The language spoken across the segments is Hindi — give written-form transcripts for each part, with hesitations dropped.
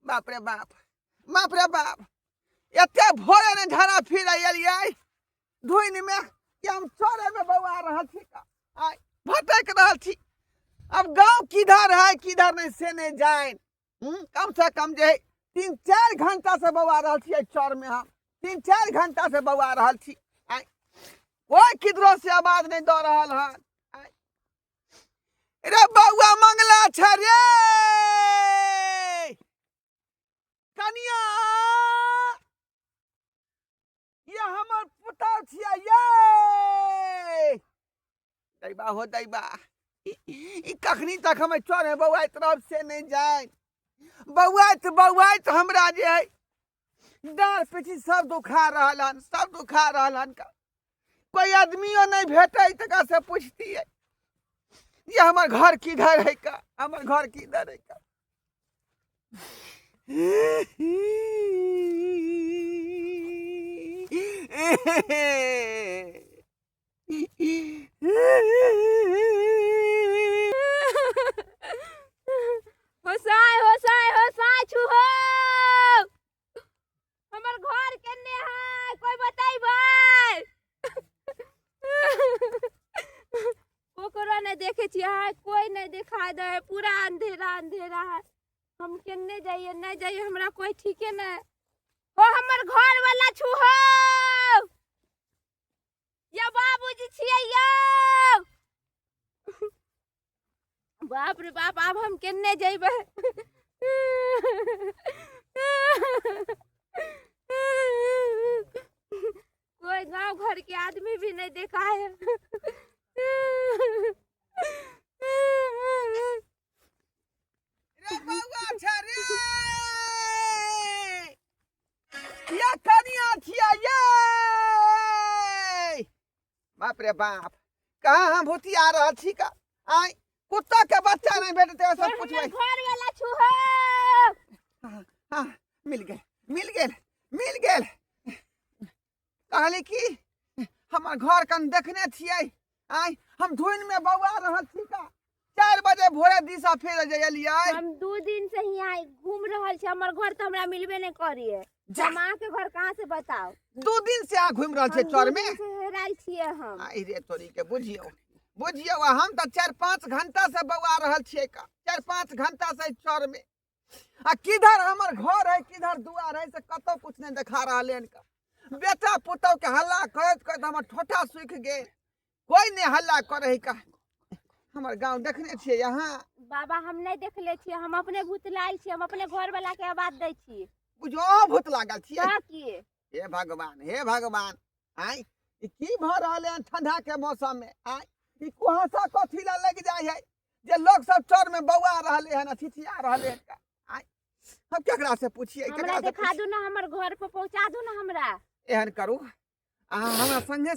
बाप रे बाप, बाप रे बाप, एते भोरे ने झाड़ा फिर एलियै धुइन में कि हम चरे में बौआ रहल छी का आइ भटक रहल छी। अब गांव किधर है किधर नहीं से नहीं जाए। कम से कम जे 3-4 घंटा से बौआ रहल छी चर में। हम 3-4 घंटा से बौआ रहल छी आइ कोई किधरो से आवाज नहीं दे रहल है। रे बौआ मंगला छ रे कनिया, ये हमर पुतौ छिया ये दैबा हो दैबा। ई कखनी तक हम चोर है बौआ तरफ से नहीं जाए। बौआ हमरा जे है डार पीछी सब दुखा रहल हन, सब दुखा रहल हन का कोई आदमियों नहीं भेटे तका से पूछती है ये हमार घर किधर है का, हमार घर किधर है का। होसाय होसाय होसाय छुहो हमर घर केने है कोई बताइबै। कोकरो नहीं देखे छी है, कोई नहीं दिखाई दे, पूरा अंधेरा अंधेरा है। हम केने जाइए नहीं जाइए हमरा कोई ठीके नहीं हो। हमर घर वाला छुहो या बाबूजी छियै यौ। बाप रे बाप, अब हम केने जइबै। कोई गांव घर के आदमी भी नहीं देखा है। रे बौआ छ रे या कनिया छिया ये। बाप रे बाप, कहाँ हम भूतिया रहल छी का आइ कुत्ता के बच्चा नहीं भेटते सब पूछबै। घर वाला छुहो हाँ मिल गेल मिल गेल मिल गेल। कहली कि हमार घर कन देखने छियै आइ हम धुइन में बौआ रहल छी का 4 बजे भोरे दिशा फेर एलियै। हम 2 दिन से यहाँ घूम रहल छी, हमर घर तो हमरा मिलबे नहीं करी है। जमा के घर कहाँ से बताओ। 2 दिन से आ घूम रहल छे चर में। हेराल छियै हम। आई रे तोरी के बुझियो बुझियो हम तो 4-5 घंटा से बौआ रहल छियै का 4-5 घंटा से चर में। आ किधर हमर घर है किधर दुआर है से कतो कुछ नहीं देखा रहल है का। बेटा पुतौ के हल्ला करत करत हमर ठोठा सूख गेल, कोई नहीं हल्ला करे है का। हमर गांव देखने छियै यहाँ। बाबा हम नहीं देखले छी, हम अपने भूतलाल छी, हम अपने घर वाला के आवाज दै छी। बुझो भूत लागल छियै का किए हे भगवान आई ई की भ रहल है ठंडा के मौसम में। आई ई कुहासा कथी ला लग जाय है जे लोग सब चर में बौआ रहले हन छिछिया रहले हन का। आई हम केकरा से पूछिए हमरा दिखा दू ना, हमर घर पे पहुंचा दू ना। हमरा एहन करू हमरा संगे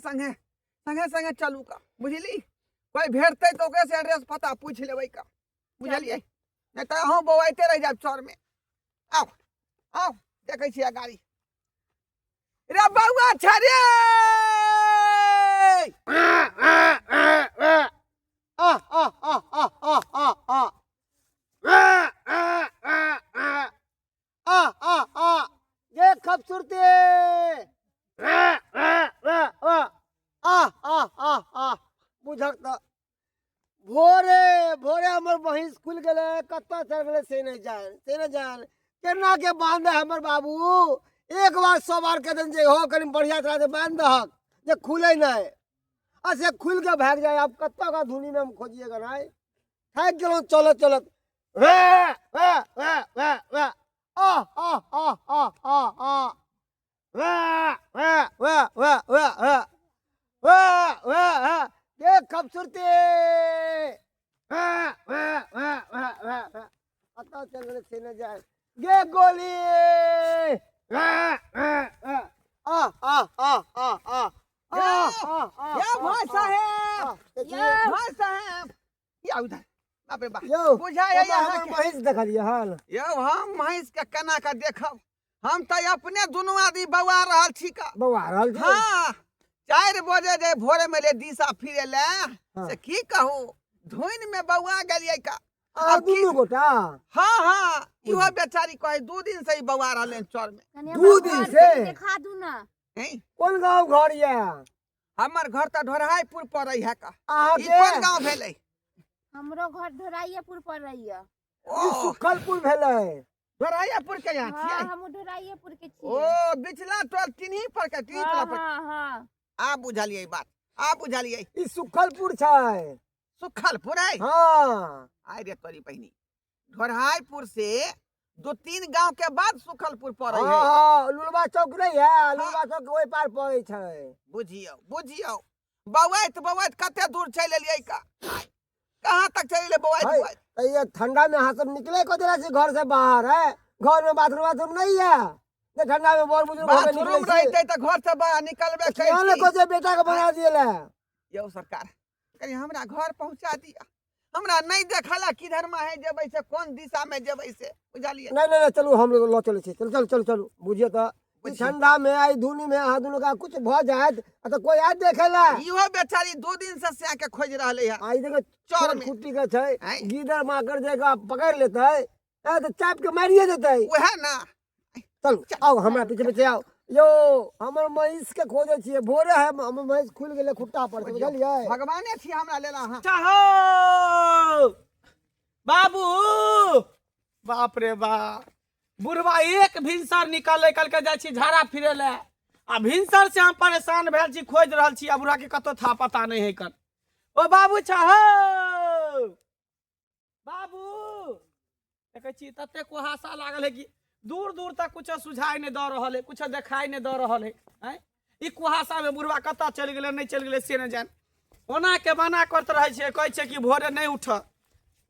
संगे चलू का बुझली। कोई भेटते तो ओकरे से एड्रेस पता पूछ लेबै का बुझलिए। नहीं तो हम बौआते रह जाब चर में। आओ आओ देखे छियै गाड़ी। रे बौआ छ रे ये खूबसूरती बुझक त भोरे भोरे हमर भैंस खुल गेले कत्ता चल गेले से नहीं जान केना के बांधे हमर बाबू। एक बार 100 बार के दिन जे हो कनी बढ़िया तरह से बांध दहक जे खुले नहीं ऐसे खुल के भाग जाए। अब कत्ता का धुनी में हम खोजिएगा नहीं थक गेलो चलत चलत। वे वे वे वे वे आ आ आ आ आ आ वे वे वे वे वे वे वे वे ये खूबसूरती कत्ता चल गेले से न जाए। ये गोली या भाई साहब या उधर बाप रे बाप यो बुझाया यहाँ के भैंस देखलिए हाल। यो हम भैंस के केना का देखब। हम तो अपने दोनों आदमी बौआ रहल छी का। बौआ रहल छी। हाँ 4 बजे जे भोरे में ले दिशा फिरे ले से की कहू धुइन में बौआ गेलिए का। अब की- दुनू गोटा हाँ इहो बेचारी कहे 2 दिन से ही बौआ रहले चौर में। कनी दू हमरा दिन घर से? के दिखा दू ना। हैं? कोन गांव घर ये हमर घर त ढोरहाईपुर पड़ै है का। अहाँ ई के कोन गांव भेलै? हमरो घर ढोराइयेपुर पर रहिया। ई सुखलपुर भेलै। ढोरहाईपुर के यहाँ हाँ छियै? हम ढोराइयेपुर के ओ छियै। बिचला टोल टिन्ही पर के टिन्ही हाँ पर। हाँ हाँ आ बुझलियै बात, आ बुझलियै। ई सुखलपुर छै। सुखलपुर है? हाँ आइ रे तोरी बहिनी, ढोरहाईपुर से 2-3 गांव के बाद सुखलपुर पड़ै है। हाँ लुलबा चौक नहीं है, लुलबा चौक के ओहि पार पड़ै छै। बुझियौ बौआइत कते दूर चलि एलियै का? कहाँ तक चलि एलियै बौआइत? तो ये ठंडा में यहाँ सब निकले को देना चाहिए घर से बाहर है। घर में बाथरूम नहीं है, ये ठंडा में बहुत बुजुर्ग होकर बाथरूम निकले छियै। रहते तो घर से बाहर निकलबे यहाँ ने को जे बेटा के बना दिए ले। यौ सरकार कहीं हमरा घर पहुंचा दिया। हमरा नहीं देखला किधर में है जेबै से, कोन दिशा में जेबै से, बुझलियै? नहीं चलू हम लोग लो चले छी। चलो बुझिए तो ई बुझियौ। ठंडा में आई धुनी में अहाँ दुनू का कुछ भ जाए तो कोई आज देखे ला। इहो बेचारी 2 दिन से स्या के खोज रहले है। आई देखो चौर चोर में। खुट्टी के छै, आँय? गीदड़ माकर जगह पकड़ लेते तो चाप के मारिए देते। वह ना चल आओ हमरा पीछे पीछे आओ। यो हमर महिष के खोजे छिए, भोरे है हमर महिष खुल गेले खुट्टा पर से, बुझलिए? भगवाने छी हमरा लेला। हां चाहो बाबू, बाप रे बाप, बुढ़वा एक भिनसर निकल के जाइ छी झाड़ा फिरे ले, आ भिनसर से हम परेशान भेल छी, खोज रहल छी, आ बुढ़ा के कतो था पता नहीं है कर। ओ बाबू चाहो बाबू, देखे छी तते कुहासा लागल है कि दूर दूर तक कुछ सुझाई नहीं द रहल है, कुछ देखाई नहीं द रहल है। हैं ई कुहासा में बुढ़वा कता चल गेले नहीं चल गेले से न जान। ओना के मना करते रहे छे, कहै छे कि भोरे नहीं उठ,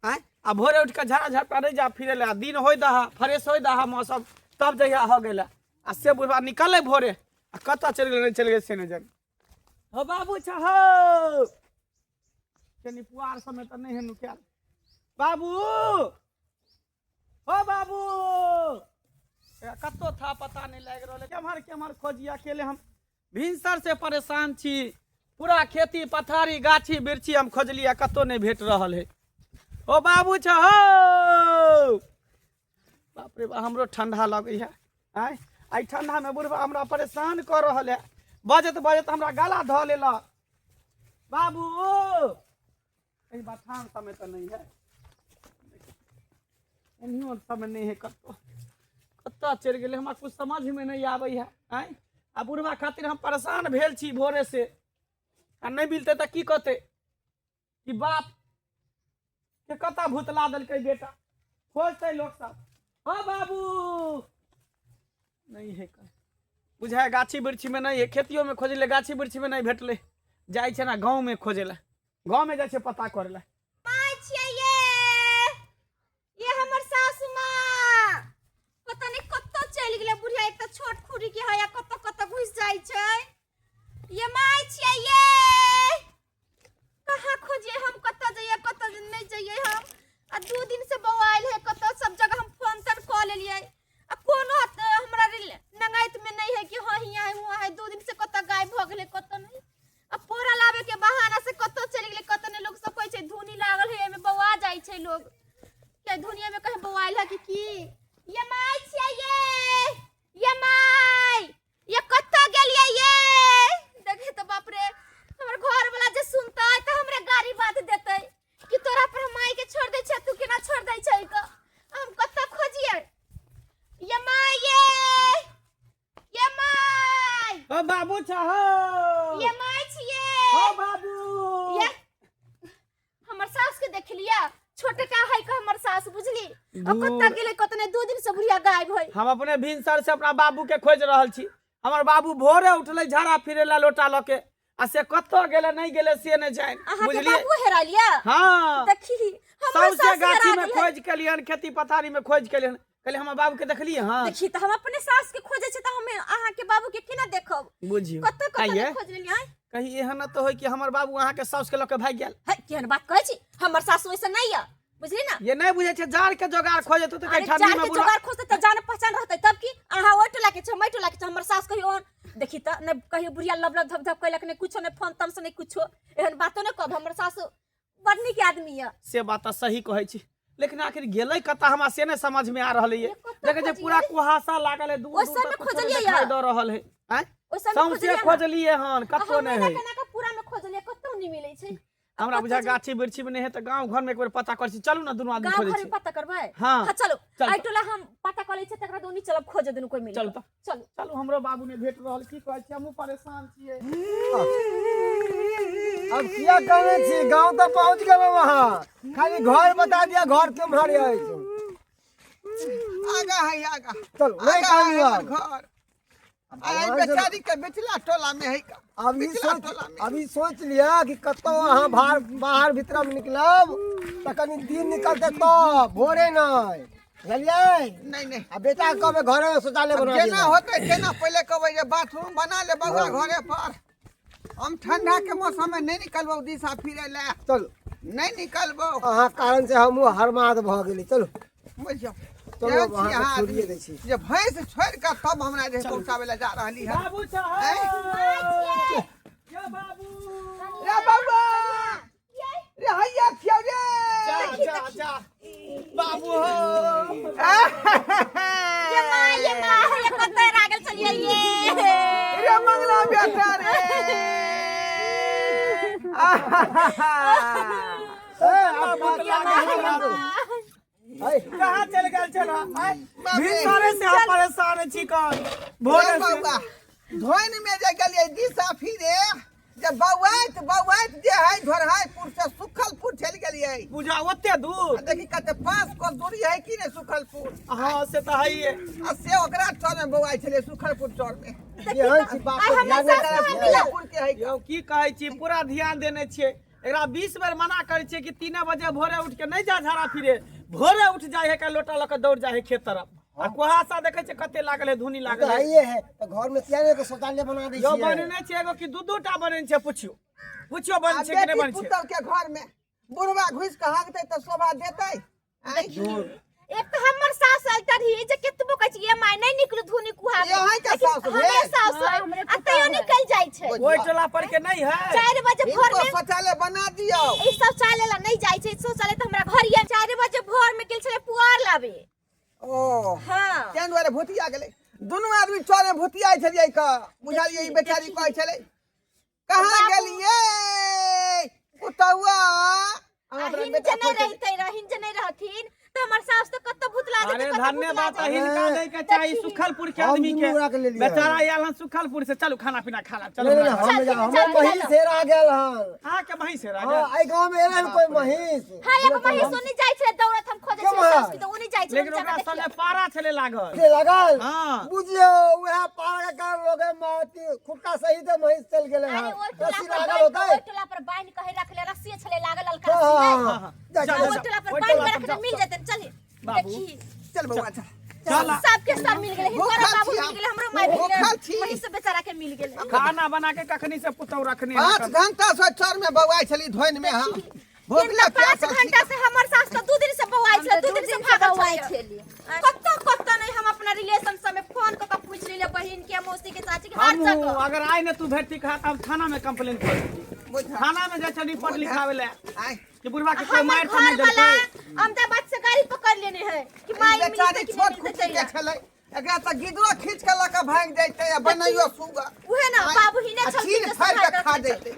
हैं आ भोरे उठ के झाड़ा झाड़ा नहीं जा फिरे ले, दिन होई दहा फ्रेश होई दहा मौसम, तब जहिया हो गेला आ से बुढ़वा निकले भोरे आ कता चल गेले नहीं चल गेले से न जान। हो बाबू चाहो कनी पुआर समय त नहीं है नुक्याल। बाबू हो बाबू, कतो था पता नहीं लग रहा है, केम्हर खोजी, अकेले हम भिनसर से परेशान छी। पूरा खेती पथारी गाछी बिरछी हम खोजलिए, कतो नहीं भेट रहल है। ओ बाबू छहो, बाप रे बाप, हमरो ठंडा लगे है। आय आई ठंडा में बुढ़वा हमरा परेशान कर रहल है, बजत बजत हमरा गला धो लेला। बाबू कहीं बथान समय तो नहीं है, एनियो समय नहीं है, कतो कत्ता चल गेले हमरा कुछ समझ में नहीं आबै है। आय आ बुढ़वा खातिर हम परेशान भेल छी भोरे से, आ नहीं मिलते तो की कहते कि बाप के कता भूतला दलकै बेटा, खोजते लोग सब। हो बाबू नहीं है कर, बुझाय गाछी बिरछी में नहीं है, खेतियों में खोजले गाछी बिरछी में नहीं भेटले, जाय छे ना गांव में खोजेला, गांव में जाय छे पता करेला। माय छियै ये हमर सासु माँ, पता नहीं कत्तो चलि गेलै बुढ़िया, एक त छोट खुरी के है, कत्तो कत्तो घुस जाइ छै। ये माय छियै ये, कहाँ खोजिए हम, कत्तो जइए कत्तो नहीं जइए हम। आ 2 दिन से बौआइल है, कत्तो सब जगह हम फोन तन कऽ लेलिए, आ कोनो हमरा नंगाइत में नहीं है कि हाँ हियां है हुआं है। 2 दिन से कत्तो गायब भ गेलै, कत्तो नहीं। अब पोरा लावे के बहाना से कत्तो चलि गेलै, कत्तो ने लोग सब कहै छै धुनी लागल है, एमे बौआ जाइ छै लोग, के दुनिया में कहीं बौआइल है कि ये माय छियै ये माय, ये कत्तो गेलियै ये। देखे तो बाप रे, हमर घर वाला जे सुनतै त हमरे गाड़ी बात देतै कि तोरा पर माय के छोड़ दै छै, तू केना छोड़ दै छै क। हम कत्तो खोजियै ये माय ये माय। ओ बाबू चाहो, ये माय छियै ओ बाबू, ये हमर सास के देख लिया, छोटे का है का हमर सास, बुझली? अब कत्ता गेले कतने 2 दिन से बुढ़िया गायब है। हम अपने भिनसर से अपना बाबू के खोज रहल छी। हमर बाबू भोरे उठले झाड़ा फिरे ला लोटा ल के, आ से कत्तो गेले नहीं गेले से नहीं जान, अहाँ के बुझलिए? बाबू हेरा लिया। हां देखी हमर सबसे सास गाछी हेरा में गेलै। खोज के लियन, खेती पथारी में खोज के लियन, कहले हमर बाबू के देखलिए। हां देखी त हम अपने सास के खोजे छै त हम अहाँ के बाबू के केना देखब? बुझियो कत्तो कत्तो आइए, नहीं खोज लेलियै। कहीं एहन तो होय कि हमर बाबू अहाँ के सास के लके भाग गेल। है केहन बात कहै छी, हमर सास वैसे नहीं है, बुझली ना? ये नहीं बुझे छे जार के जोगाड़ खोजे तो अरे कहीं ठंडी जान में के बुढ़ा जोगाड़ खोजते त जान पहचान रहते तब की। अहाँ ओइ टोला के छ, मै टोला के छ, हमर सास कहियो देखी त ने कहियो बुढ़िया लब लब धप धप कइलक, ने कुछो, ने फोन तम से, ने कुछो, एहन बातो ने कब। हमर सास बड़ नीक आदमी है। से बात सही कहै छी, लेकिन आखिर गेलै कता हमरा से नहीं समझ में आ रहल है। देखे जे पूरा कुहासा लागल है, दूर दूर तक कुछ नहीं दिखाई दे रहल है। हैं समझे खोजलिए हन कतो नहीं है, पूरा में खोजलिए कतो नहीं मिलै छै। हमरा बुझा गाछी बिरछी में नहीं है तो गांव घर में एक बार पता कर छी। चलू ना दोनों आदमी खोजे छी। पता करबै। हां चलो चल। आई टोला हम पता कर लै छै, तकरा दोनी चलब खोजे दुनू कोई मिले। चल तो चलो चलू, हमरो बाबू ने भेट रहल, की कहै छी हमहू परेशान छियै। अब क्या करे छी, गांव तो पहुंच गए वहाँ, खाली घर बता दिया, घर तुम्हारे है। आगा है आगा, चलो नहीं कहूँ हमर घर आई बेचारी के बेचला टोला में है का। अभी सोच लिया कि कतो वहाँ बाहर भीतर में निकलब तो कनी दिन निकलते तो भोरे नहीं बुझलिए। नहीं नहीं अब बेटा कब घर में शौचालय बना केना दिया। होते केना, पहले कहबै जे बाथरूम बना ले बउआ घरे पर। हम ठंडा के मौसम में नहीं निकलबो दिशा फिरे ले, चलो नहीं निकलबो। अहाँ कारण से हम हरमाद भ गेली। चलो बुझियो चलो वहाँ से छोड़िए दै छी। जे भैंस छोड़ के तब हमरा जे पहुंचावे ले जा रहली है। बाबू साहब या बाबू रे बाबा रे हैया खियो रे। जा जा जा बाबू हो ये मां ये कतै रागल चलिए ये। रे मंगला बेटा रे। कहाँ चल गए? चलो भिनसरे से हम परेशान छी। कौन भोरे से बाबा धोइन में जे गेलिए दिशा फिरे, जे बौआइत जे है धोरहाइपुर से सुखलपुर चल गेलिए। पूजा ओते दूर देखी कते 5 कोस दूरी है कि ने सुखलपुर। हाँ से तो है ये। आ से ओकरा चौर में बौआइ छले सुखलपुर चौर में। ये छी बाप रे ध्यान नहीं करे। सुखलपुर के है यो की कहै छी, पूरा ध्यान देने छियै। एकरा 20 बेर मना करे छियै कि 3 बजे भोरे उठ के नहीं जा झाड़ा फिरे। भोरे उठ जाए है का लोटा लके दौड़ जाए है खेत तरफ। आ कुहासा देखे छै कते लागल है, धुनी लागल है। ये है तो घर में त्याने को शौचालय बना दै यो छियै। बनने छै एगो कि दू टा बने छै, पूछियो बन छै कि नहीं बन छै। पुतल के घर में बुढ़वा घुस के हांकते तो शोभा देतै। एक तो हमर सास अलटर ही जे केतबो कहै छी ये माय नहीं निकलू धुनी कुहा ये है का सास रे? हमरे सास है अतयो निकल जाय छै। ओइ टोला पर के नहीं है। 4 बजे भोर में शौचालय बना दियो। ई शौचालय ला नहीं जाय छै। शौचालय त हमरा घर ये 4 बजे भोर में गेल छले पुआर लाबे। ओ हां केन दुआरे भूतिया गेलै। दुनू आदमी चौरे भूतिया छलियै का। बुझालियै ई बेचारी कहै छलै कहाँ गेलियै पुतौआ। हिन जे नहीं रहते रहिन जे नहीं रहथिन तो हमर सास तो कत भूत लागे। अरे धन्यवाद हिनका दे के चाहिए सुखलपुर के आदमी के। बेचारा आयल सुखलपुर से। चलो खाना पीना खा ला। चलो हम महिष से आ गेल हन। हां के वहीं से राजा। हां आई गांव में एलन कोई महिष। हां एगो महिष सुनी जाय छै दौड़त हम खोजे छै सास की तो उनी जाय छै। लेकिन ओकरा संगे पारा छले लागल। के लागल हां बुझियो वह पार का लोग माटी खुट्टा सही से महिष चल गेले हन। रस्सी लागल होतै। ओइ टोला पर बांध कहे रखले रस्सी छले लागल अलका रस्सी। हां ओइ टोला पर बांध के रखले मिल जेतन। चलिए देखी चल बउआ चल। चल सबके सब मिल गेले। हिनकर बाबू मिल गेले, हमरो माय मिल गेले, महिष बेचारा के मिल गेले। खाना बना के कखनी से पुतौ रखनी 5 घंटा से चौर में बौआइ छली धोइन में। हम भोगला 5 घंटा से हमर सास तो 2 दिन से बौआइ छले, 2 दिन से भागल छले। कत्ता नहीं हम अपना रिलेशन सब में फोन क के पूछ लेले बहिन के, मौसी के, चाची के, हर जगह। अगर आइ ने तू भेटी खा तब थाना में कंप्लेन कर। थाना में जा रिपोर्ट लिखावे ले आइ कि बुढ़वा के कोई मार तो घर नहीं वाला देलकै। अहमदाबाद से गाड़ी पकड़ लेने हैं कि माई बेचारी छोट खुची के छलै। एकरा त गिदरो खींच के लके भाग जाइते या बनैयो सुगा। उहे ना बाबू ही ने चीर फाड़ के खा देते।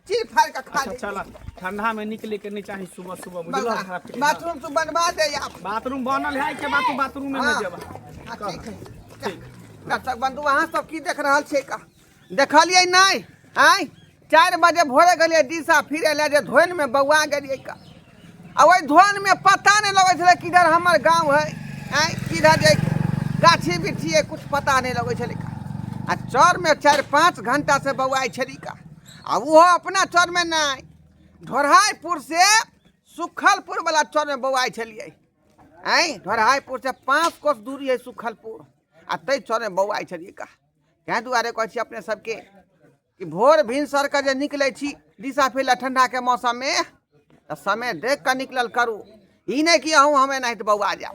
चीर फाड़ के खा अच्छा देते। चला ठंडा में निकले के नहीं चाहिए सुबह सुबह बुझलो। बाथरूम तू बनवा दे आप। बाथरूम बनल है के बाथरूम में हाँ। जेबा। ठीक है। डॉक्टर बंधु वहाँ सब की देख रहल छे का देखलिए नहीं। आइ 4 बजे भोरे गलिए दिशा फिरे ले जे धोइन में बौआ गेलिए का। आ ओइ धोइन में पता नहीं लगे छले किधर हमर गांव है। आइ किधर जे गाछी बिछी है कुछ पता नहीं लगे छले का। आ चौर में 4-5 घंटा से बौआइ छली का। आ वो अपना चौर में नहीं ढोरहाइपुर से सुखलपुर वाला चौर में बौआइ छलिए। आई ढोरहाइपुर से 5 कोस दूरी है सुखलपुर। आ तै चौर में बौआइ छलिए का। कह दुआरे कहै छी अपने सबके कि भोर भिनसर के जे निकलै छी दिशा फिरला ठंडा के मौसम में तो समय देख कर निकलल करू। ई नहीं कि अहूँ हमें नहीं तो बौआ जाओ।